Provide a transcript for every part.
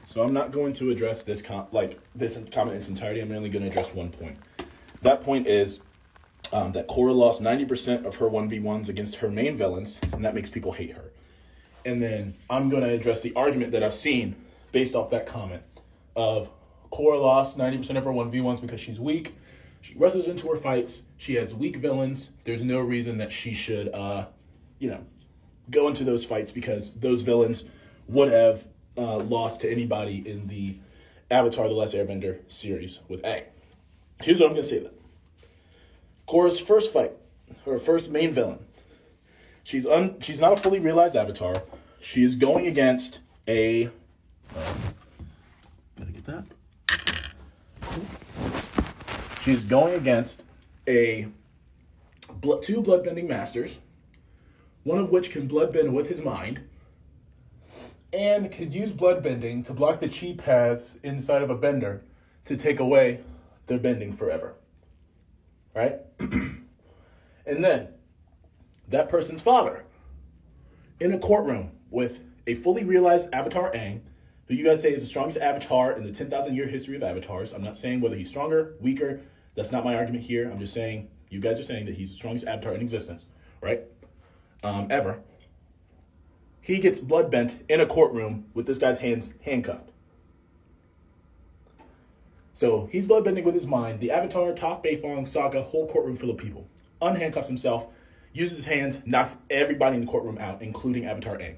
So I'm not going to address this comment in its entirety. I'm only going to address one point. That point is that Korra lost 90% of her 1v1s against her main villains, and that makes people hate her. And then I'm going to address the argument that I've seen based off that comment of Korra lost 90% of her 1v1s because she's weak. She wrestles into her fights. She has weak villains. There's no reason that she should, go into those fights because those villains would have lost to anybody in the Avatar: The Last Airbender series with Aang. Here's what I'm going to say then. Korra's first fight, her first main villain, she's not a fully realized Avatar. She is going against a... gotta get that. She's going against two bloodbending masters, one of which can bloodbend with his mind, and could use bloodbending to block the chi paths inside of a bender to take away their bending forever. Right? And then, that person's father, in a courtroom with a fully realized Avatar Aang, who you guys say is the strongest Avatar in the 10,000 year history of Avatars. I'm not saying whether he's stronger, weaker. That's not my argument here. I'm just saying, you guys are saying that he's the strongest Avatar in existence, right? Ever. He gets blood bent in a courtroom with this guy's hands handcuffed. So he's bloodbending with his mind. The Avatar, Toph Beifong, Sokka, whole courtroom full of people. Unhandcuffs himself, uses his hands, knocks everybody in the courtroom out, including Avatar Aang.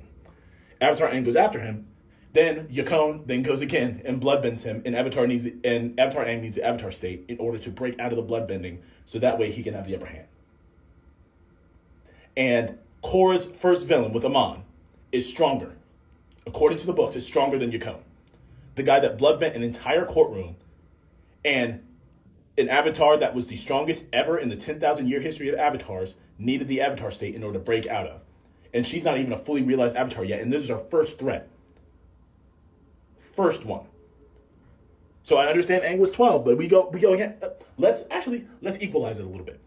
Avatar Aang goes after him. Then Yakone then goes again and bloodbends him, and Avatar Aang needs the Avatar state in order to break out of the bloodbending, so that way he can have the upper hand. And Korra's first villain with Amon is stronger. According to the books, is stronger than Yakone. The guy that bloodbent an entire courtroom and an Avatar that was the strongest ever in the 10,000 year history of Avatars needed the Avatar state in order to break out of. And she's not even a fully realized Avatar yet, and this is her first threat. First one. So I understand Aang was 12, but we go again. Let's equalize it a little bit.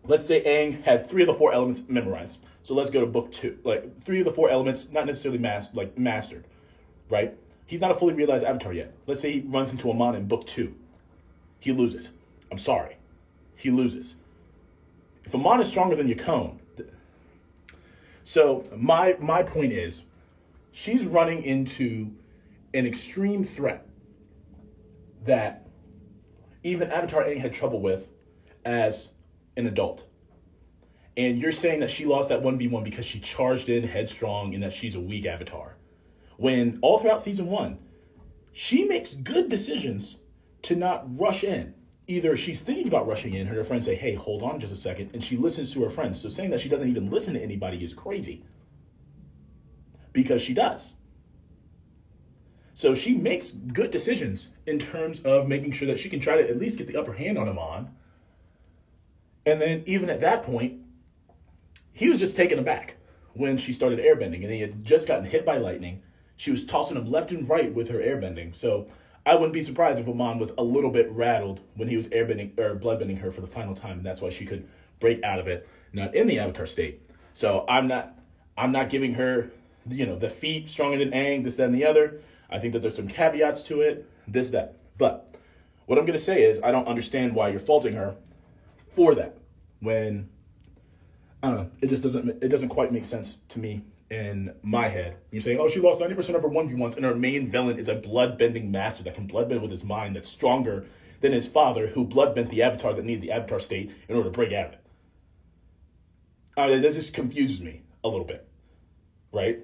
Let's say Aang had 3 of the 4 elements memorized. So let's go to book 2. Like 3 of the 4 elements, not necessarily mastered, right? He's not a fully realized Avatar yet. Let's say he runs into Amon in book 2. He loses. I'm sorry. He loses. If Amon is stronger than Yakone, so my point is, she's running into an extreme threat that even Avatar Aang had trouble with as an adult. And you're saying that she lost that 1v1 because she charged in headstrong and that she's a weak Avatar. When all throughout season 1, she makes good decisions to not rush in. Either she's thinking about rushing in, her friends say, hey, hold on just a second, and she listens to her friends. So saying that she doesn't even listen to anybody is crazy. Because she does. So she makes good decisions in terms of making sure that she can try to at least get the upper hand on Amon. And then even at that point, he was just taken aback when she started airbending, and he had just gotten hit by lightning. She was tossing him left and right with her airbending. So I wouldn't be surprised if Amon was a little bit rattled when he was airbending or bloodbending her for the final time, and that's why she could break out of it, not in the Avatar state. So I'm not giving her, the feat stronger than Aang, this, that, and the other. I think that there's some caveats to it, this, that. But what I'm going to say is I don't understand why you're faulting her for that when, I don't know, it doesn't quite make sense to me in my head. You're saying, oh, she lost 90% of her 1v1s, and her main villain is a bloodbending master that can bloodbend with his mind that's stronger than his father, who bloodbent the Avatar that needed the Avatar state in order to break out of it. That just confuses me a little bit, right?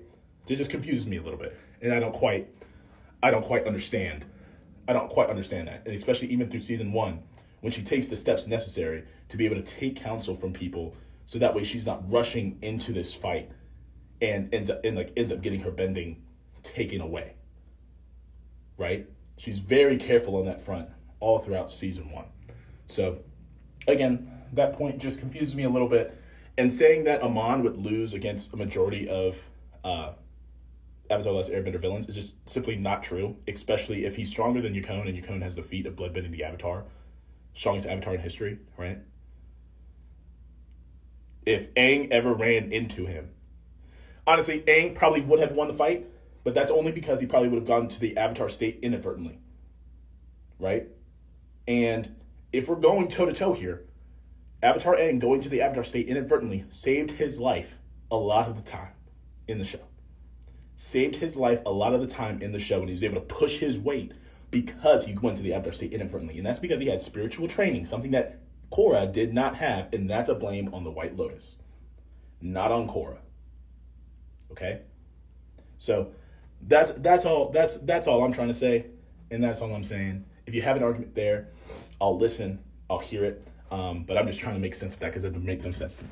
It just confuses me a little bit, and I don't quite understand. I don't quite understand that, and especially even through season 1, when she takes the steps necessary to be able to take counsel from people, so that way she's not rushing into this fight and ends up getting her bending taken away. Right? She's very careful on that front all throughout season 1. So again, that point just confuses me a little bit. And saying that Amon would lose against a majority of Avatar: The Last Airbender villains is just simply not true, especially if he's stronger than Yakone, and Yakone has the feat of bloodbending the Avatar. Strongest Avatar in history, right? If Aang ever ran into him, honestly, Aang probably would have won the fight, But that's only because he probably would have gone to the Avatar state inadvertently, right? And if we're going toe-to-toe here, Avatar Aang going to the Avatar state inadvertently saved his life a lot of the time in the show. Saved his life a lot of the time in the show, and he was able to push his weight because he went to the Avatar state inadvertently. And that's because he had spiritual training, something that Korra did not have, and that's a blame on the White Lotus, not on Korra. Okay? So that's all I'm trying to say, and that's all I'm saying. If you have an argument there, I'll listen, I'll hear it, but I'm just trying to make sense of that because it doesn't make no sense to me.